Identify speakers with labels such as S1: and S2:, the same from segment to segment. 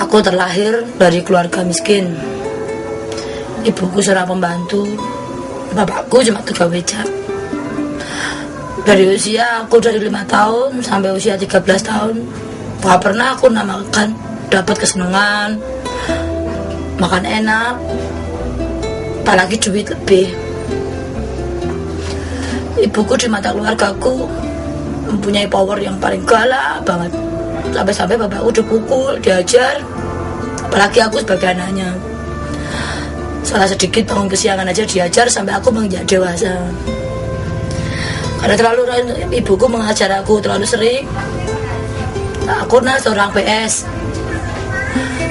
S1: Aku terlahir dari keluarga miskin. Ibuku seorang pembantu, bapakku cuma tukang becak. Dari usia aku dari 5 tahun sampai usia 13 tahun, gak pernah aku namakan dapat kesenangan, makan enak, apalagi duit lebih. Ibuku di mata keluargaku mempunyai power yang paling galak banget. Sampai-sampai bapakku dipukul, diajar, apalagi aku sebagai anaknya. Salah sedikit bangun kesiangan aja diajar sampai aku menginjak dewasa. Karena ibuku mengajar aku terlalu sering. Aku seorang PS,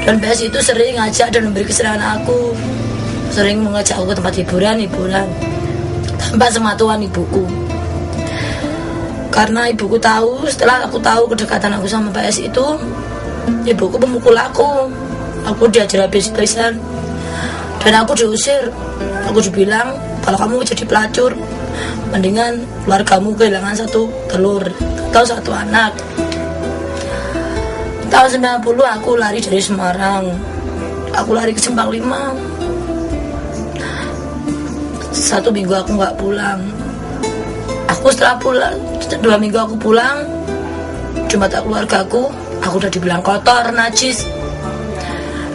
S1: dan PS itu sering ngajak dan memberi kesenangan aku. Sering mengajak aku ke tempat hiburan tanpa sematuan ibuku. Karena ibuku tahu, setelah aku tahu kedekatan aku sama PS itu, ibuku memukul aku. Aku diajar habis-habisan dan aku diusir. Aku dibilang, kalau kamu jadi pelacur, mendingan keluargamu kehilangan 1 telur atau 1 anak. Tahun 90 aku lari dari Semarang. Aku lari ke Simpang 5. 1 minggu aku gak pulang. Aku setelah pulang 2 minggu aku pulang, cuma tak keluargaku, aku udah dibilang kotor, najis,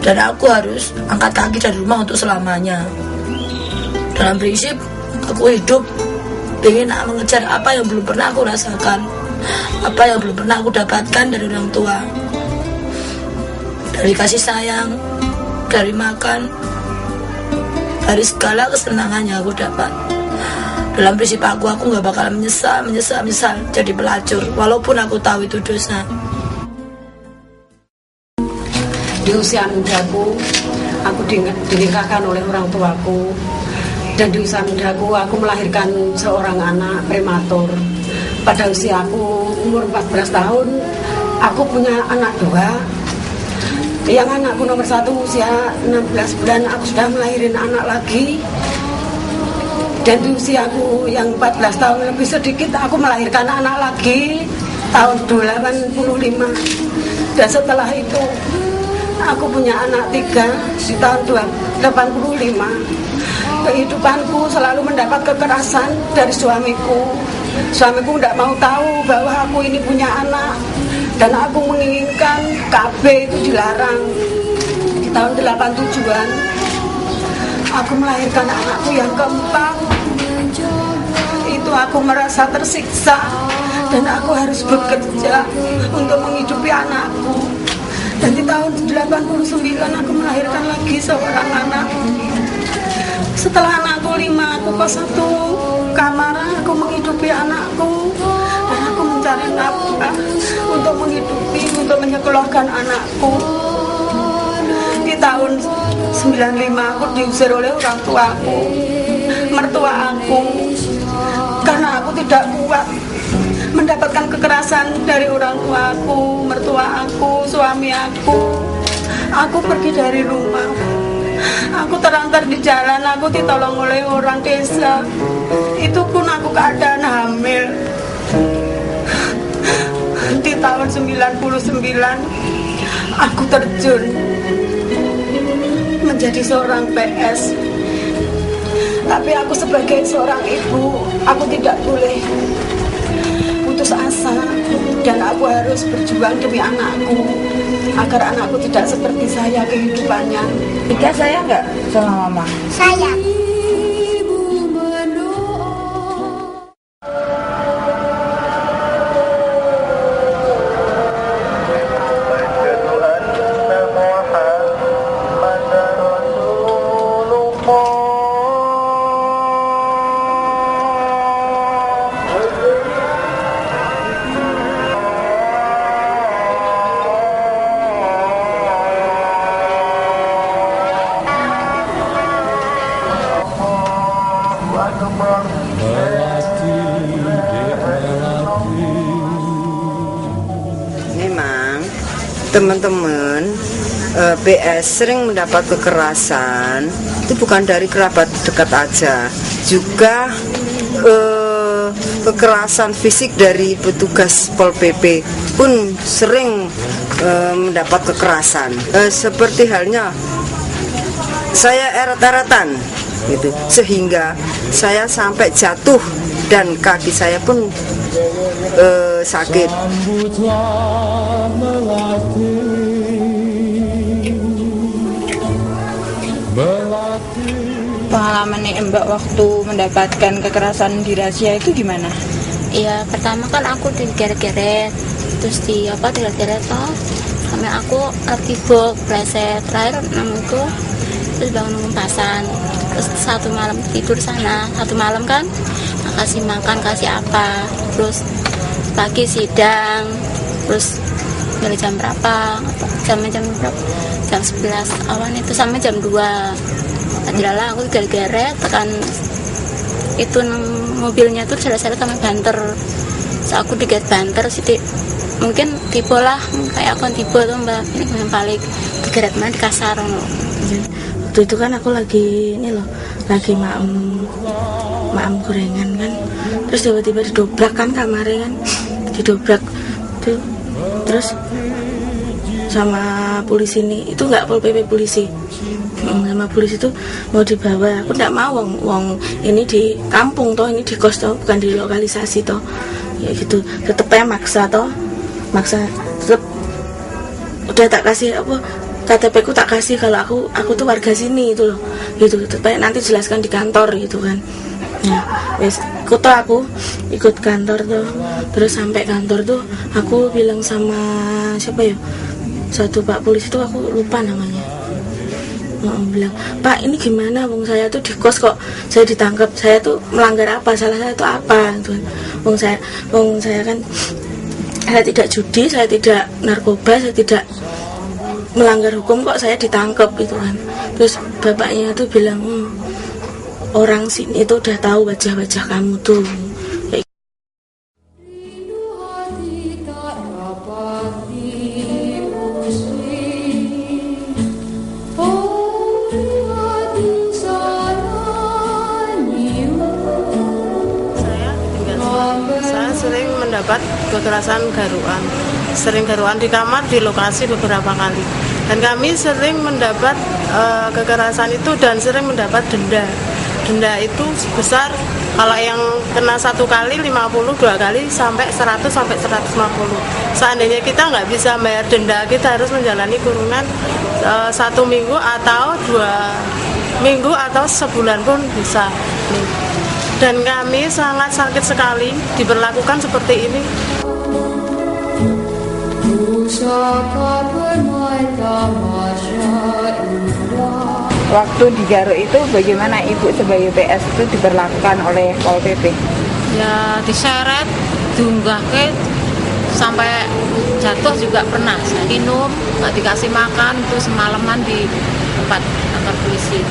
S1: dan aku harus angkat kaki dari rumah untuk selamanya. Dalam prinsip aku hidup ingin mengejar apa yang belum pernah aku rasakan, apa yang belum pernah aku dapatkan dari orang tua, dari kasih sayang, dari makan, dari segala kesenangan yang aku dapat. Dalam prinsip aku gak bakal menyesal jadi pelacur, walaupun aku tahu itu dosa.
S2: Di usia mudaku, aku dinikahkan oleh orang tuaku, dan di usia mudaku aku melahirkan seorang anak prematur. Pada usia aku umur 14 tahun, aku punya anak 2. Yang anakku nomor 1 usia 16 bulan, aku sudah melahirin anak lagi. Dan di usiaku yang 14 tahun lebih sedikit, aku melahirkan anak lagi tahun 85. Dan setelah itu aku punya anak 3 di tahun 85. Kehidupanku selalu mendapat kekerasan dari suamiku. Suamiku tidak mau tahu bahwa aku ini punya anak, dan aku menginginkan KB itu dilarang. Di tahun 87-an aku melahirkan anakku yang keempat. Itu aku merasa tersiksa, dan aku harus bekerja untuk menghidupi anakku. Dan di tahun 89 aku melahirkan lagi seorang anak. Setelah anakku 5, aku ke 1 kamar, aku menghidupi anakku, dan aku mencari nafkah untuk menghidupi, untuk menyekolahkan anakku. Di tahun 95 aku diusir oleh orang tuaku, mertua aku, karena aku tidak kuat mendapatkan kekerasan dari orang tuaku, mertua aku, suami aku. Aku pergi dari rumah, aku terlantar di jalan, aku ditolong oleh orang desa. Itu pun aku keadaan hamil. Di tahun 99 aku terjun menjadi seorang PS. Tapi aku sebagai seorang ibu, aku tidak boleh putus asa, dan aku harus berjuang demi anakku, agar anakku tidak seperti saya kehidupannya.
S3: Ika sayang nggak sama mama?
S4: Sayang. teman-teman, PS sering mendapat kekerasan itu bukan dari kerabat dekat aja, juga kekerasan fisik dari petugas Pol PP pun sering mendapat kekerasan. Seperti halnya saya eret-eretan gitu, sehingga saya sampai jatuh dan kaki saya pun sakit.
S3: Pengalaman Mbak waktu mendapatkan kekerasan di rahasia itu gimana?
S5: Iya, pertama kan aku digeret-geret, terus digeret-geret toh, sampai aku tiba preset terakhir itu, terus bangun pasan, terus satu malam tidur sana, satu malam kan kasih makan, kasih apa, terus pagi sidang, terus dari jam berapa, jam berapa, jam 11 awan itu sampai jam 2. Adalah aku geret-geret tekan itu mobilnya tuh jelas-jelas kami banter. So, aku digeret banter sih, mungkin tipe lah kayak aku tipe tuh mbak, ini yang balik digeret mana di kasar loh.
S1: Waktu itu kan aku lagi lagi maam gorengan kan, terus tiba-tiba didobrak kan kamarnya kan, didobrak tuh, terus sama polisi ini, itu nggak Pol PP, polisi sama polisi itu mau dibawa, aku nggak mau, wong ini di kampung toh, ini di kos toh, bukan di lokalisasi toh, ya gitu, tetepnya maksa tetep udah tak kasih apa KTP ku tak kasih kalau aku tuh warga sini itu loh, gitu, tetepnya nanti jelaskan di kantor gitu kan. Nah, wes aku ikut kantor tuh, terus sampai kantor tuh aku bilang sama siapa ya, satu pak polisi tuh, aku lupa namanya, bilang, Pak ini gimana, wong saya tuh di kos kok saya ditangkap, saya tuh melanggar apa, salah saya tuh apa gitu. Wong saya kan, saya tidak judi, saya tidak narkoba, saya tidak melanggar hukum, kok saya ditangkap gitu kan. Terus bapaknya tuh bilang, orang sini itu udah tahu wajah-wajah kamu tuh.
S6: Sering mendapat kekerasan sering garuan di kamar, di lokasi beberapa kali, dan kami sering mendapat kekerasan itu dan sering mendapat denda itu sebesar, kalau yang kena 1 kali 50, 2 kali sampai 100 sampai 150. Seandainya kita nggak bisa bayar denda, kita harus menjalani kurungan 1 minggu atau 2 minggu atau sebulan pun bisa. Dan kami sangat sakit sekali diberlakukan seperti ini.
S3: Waktu di Garut itu bagaimana Ibu sebagai PS itu diberlakukan oleh Pol PP?
S7: Ya diseret, diunggah ke sampai jatuh juga pernah. Saya minum, nggak dikasih makan, itu semalaman di tempat kantor polisi.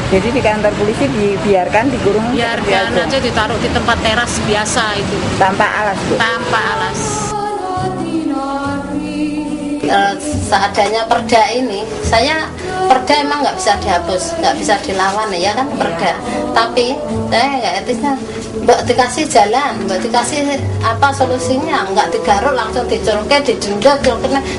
S3: Jadi di kantor polisi dibiarkan dikurung?
S7: Biarkan aja, ditaruh di tempat teras biasa itu.
S3: Tanpa alas, Bu?
S7: Tanpa alas.
S8: Seadanya perda ini, perda emang nggak bisa dihapus, nggak bisa dilawan ya kan perda. Tapi saya nggak etisnya, mbak dikasih jalan, mbak dikasih apa solusinya, nggak digaruk langsung diculke, didenda,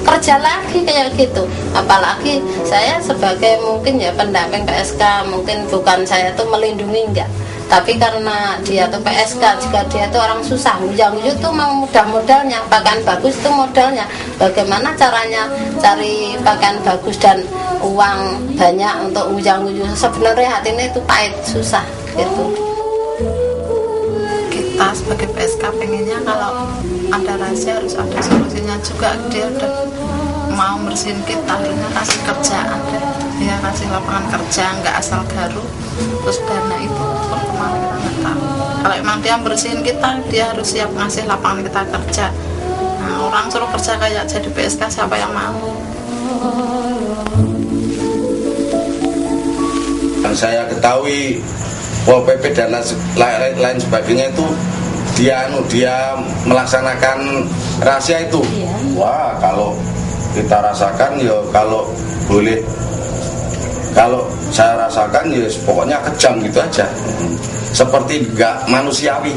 S8: kerja lagi kayak gitu. Apalagi saya sebagai mungkin ya pendamping PSK, mungkin bukan saya tuh melindungi enggak. Tapi karena dia tuh PSK, jika dia tuh orang susah, ujang-ujung tuh mau modalnya, pakaian bagus itu modalnya. Bagaimana caranya cari pakaian bagus dan uang banyak untuk ujang-ujung? Sebenarnya hatinya itu pahit, susah gitu.
S6: Kita sebagai PSK pengennya kalau ada rahasia harus ada solusinya juga. Dia udah mau bersihin kita, harusnya kasih kerjaan deh. Dia kasih lapangan kerja, nggak asal garuk terus dana itu kemana kita nggak tahu. Kalau emang dia bersihin kita, dia harus siap ngasih lapangan kita kerja. Nah, orang suruh kerja kayak jadi PSK, siapa yang mau?
S9: Yang saya ketahui Pol PP dan lain sebagainya itu dia melaksanakan rahasia itu. Wah, kalau kita rasakan ya kalau boleh, kalau saya rasakan ya pokoknya kejam gitu aja, seperti nggak manusiawi.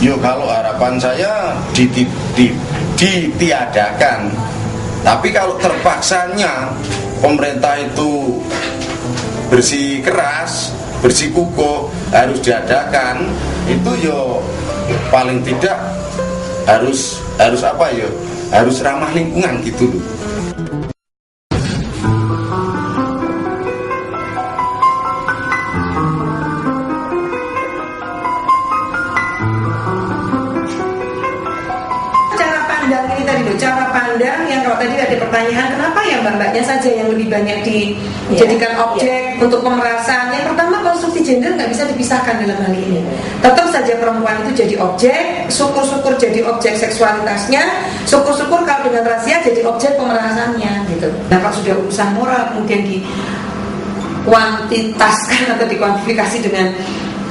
S9: Yo kalau harapan saya ditiadakan, tapi kalau terpaksanya pemerintah itu bersikeras, bersikukuh harus diadakan, itu yo paling tidak harus apa yo, harus ramah lingkungan gitu loh.
S2: Cara pandang yang kalau tadi ada pertanyaan kenapa ya mbak-mbaknya saja yang lebih banyak dijadikan objek untuk pemerasan. Yang pertama, konstruksi gender nggak bisa dipisahkan dalam hal ini. Tetap saja perempuan itu jadi objek, syukur-syukur jadi objek seksualitasnya, syukur-syukur kalau dengan rahasia jadi objek pemerasannya gitu. Nah kalau sudah urusan moral kemudian dikuantitaskan atau dikuantifikasi dengan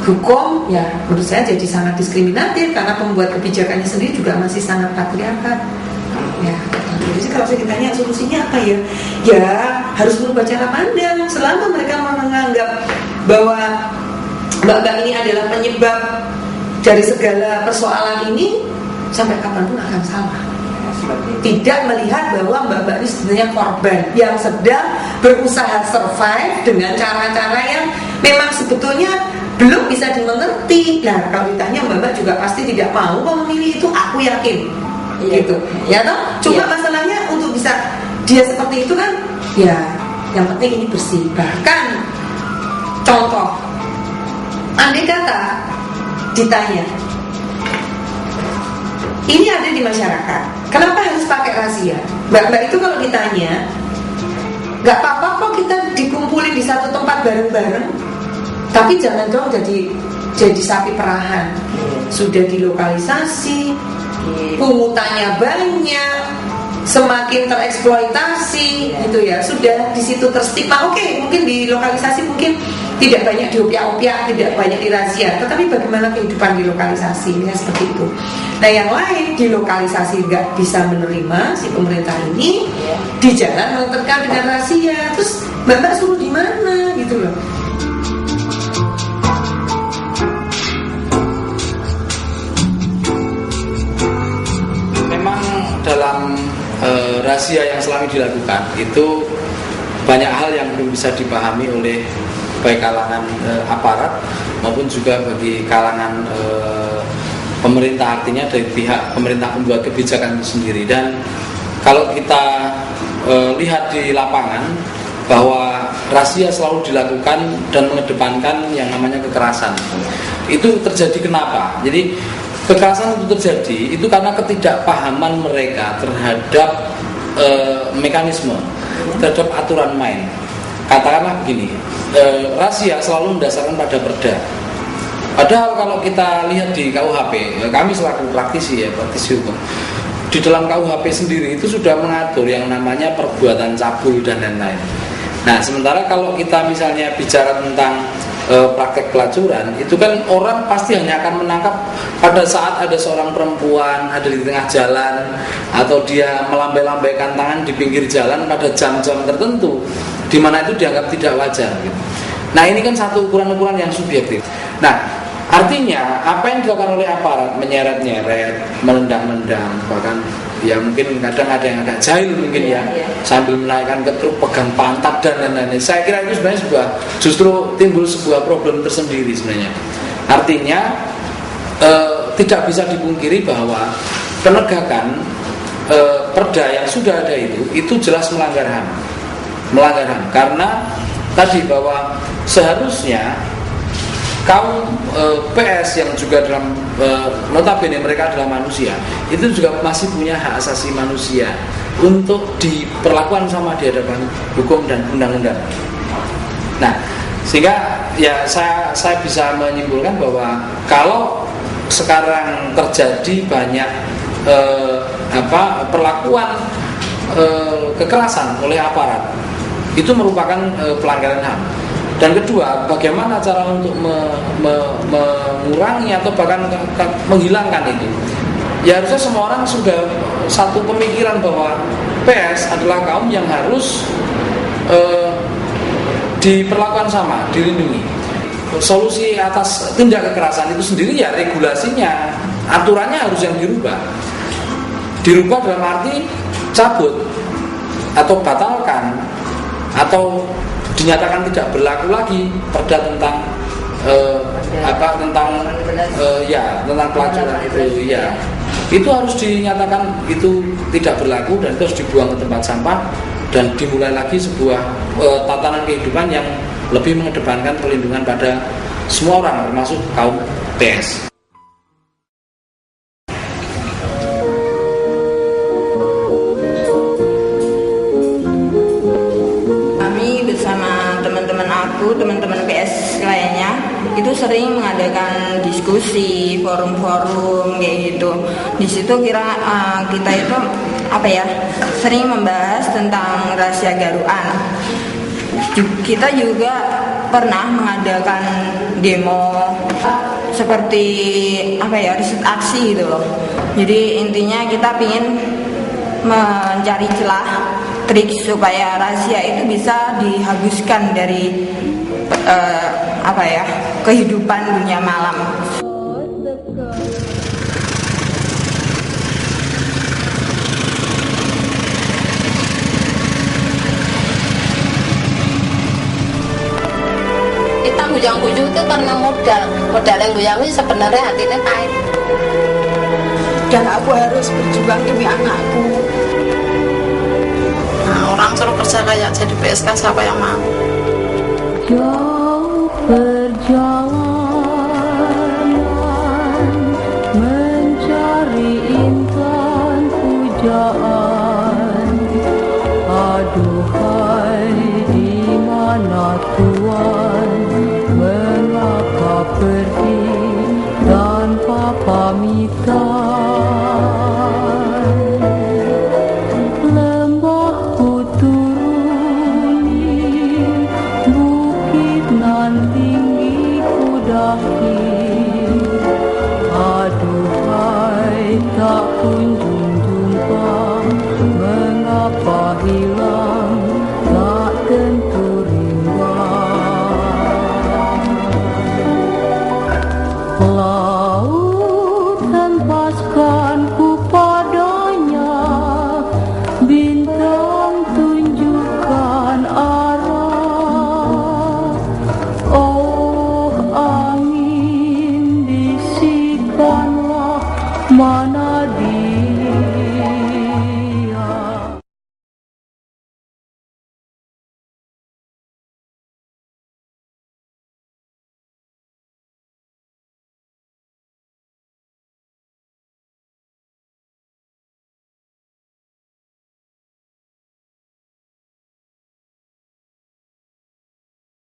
S2: hukum, ya menurut saya jadi sangat diskriminatif karena pembuat kebijakannya sendiri juga masih sangat patriarkat. Ya, jadi kalau saya ditanya solusinya apa ya? Ya harus merubah cara pandang. Selama mereka menganggap bahwa mbak-mbak ini adalah penyebab dari segala persoalan ini, sampai kapanpun akan salah. Tidak melihat bahwa mbak-mbak ini sebenarnya korban yang sedang berusaha survive dengan cara-cara yang memang sebetulnya belum bisa dimengerti. Nah kalau ditanya mbak-mbak juga pasti tidak mau memilih itu, aku yakin. Gitu, ya toh. Cuma masalahnya untuk bisa dia seperti itu kan, ya yang penting ini bersih. Bahkan contoh, andai kata ditanya, ini ada di masyarakat, kenapa harus pakai rahasia? Mbak-mbak itu kalau ditanya, nggak apa-apa kok kita dikumpulin di satu tempat bareng-bareng, tapi jangan dong jadi sapi perahan. Sudah dilokalisasi, pungutannya banyak, semakin tereksploitasi, gitu ya. Sudah di situ terstigma. Oke, mungkin di lokalisasi mungkin tidak banyak diopiak-opiak, tidak banyak dirazia. Tetapi bagaimana kehidupan di lokalisasi? Ya seperti itu. Nah yang lain di lokalisasi nggak bisa menerima si pemerintah ini, di jalan menentukan dengan razia. Terus mbak-mbak suruh di mana gitu loh.
S10: Dalam razia yang selama dilakukan itu banyak hal yang belum bisa dipahami oleh baik kalangan aparat maupun juga bagi kalangan pemerintah, artinya dari pihak pemerintah pembuat kebijakan itu sendiri. Dan kalau kita lihat di lapangan bahwa razia selalu dilakukan dan mengedepankan yang namanya kekerasan. Itu terjadi kenapa? Jadi kekerasan itu terjadi itu karena ketidakpahaman mereka terhadap mekanisme, terhadap aturan main. Katakanlah begini, razia selalu mendasarkan pada perda. Padahal kalau kita lihat di KUHP, kami selaku praktisi hukum, di dalam KUHP sendiri itu sudah mengatur yang namanya perbuatan cabul dan lain-lain. Nah sementara kalau kita misalnya bicara tentang praktek pelacuran, itu kan orang pasti hanya akan menangkap pada saat ada seorang perempuan ada di tengah jalan, atau dia melambai-lambaikan tangan di pinggir jalan pada jam-jam tertentu di mana itu dianggap tidak wajar gitu. Nah ini kan satu ukuran-ukuran yang subjektif. Nah artinya apa yang dilakukan oleh aparat, menyeret-nyeret, menendang-nendang, bahkan ya mungkin kadang ada yang agak jahil mungkin ya, sambil menaikkan ke truk, pegang pantat dan lain-lain. Saya kira itu sebenarnya justru timbul sebuah problem tersendiri sebenarnya. Artinya tidak bisa dipungkiri bahwa penegakan perda yang sudah ada itu jelas melanggar HAM. Karena tadi bahwa seharusnya kaum PS yang juga dalam notabene mereka adalah manusia, itu juga masih punya hak asasi manusia untuk diperlakukan sama di hadapan hukum dan undang-undang. Nah, sehingga ya saya bisa menyimpulkan bahwa kalau sekarang terjadi banyak perlakuan kekerasan oleh aparat, itu merupakan pelanggaran HAM. Dan kedua, bagaimana cara untuk mengurangi atau bahkan menghilangkan itu? ya harusnya semua orang sudah satu pemikiran bahwa PS adalah kaum yang harus diperlakukan sama, dilindungi. Solusi atas tindak kekerasan itu sendiri ya regulasinya, aturannya harus yang dirubah. Dirubah dalam arti cabut atau batalkan atau dinyatakan tidak berlaku lagi perda tentang tentang pelacuran itu ya. Itu harus dinyatakan itu tidak berlaku dan itu harus dibuang ke tempat sampah dan dimulai lagi sebuah tatanan kehidupan yang lebih mengedepankan perlindungan pada semua orang termasuk kaum PS.
S3: Kami bersama teman-teman aku, teman-teman PS lainnya itu sering mengadakan diskusi, forum-forum kayak gitu. Di situ kita itu sering membahas tentang rahasia garuan. Kita juga pernah mengadakan demo seperti riset aksi gitu loh. Jadi intinya kita ingin mencari celah trik supaya rahasia itu bisa dihapuskan dari kehidupan dunia malam.
S8: Kita bujang-bujung itu karena modal yang bujang ini sebenarnya hatinya pahit.
S2: Dan aku harus berjuang demi anakku.
S6: Nah, orang suruh kerja kayak jadi PSK, siapa yang mau?
S11: Jauh perjalanan mencari intan pujaan.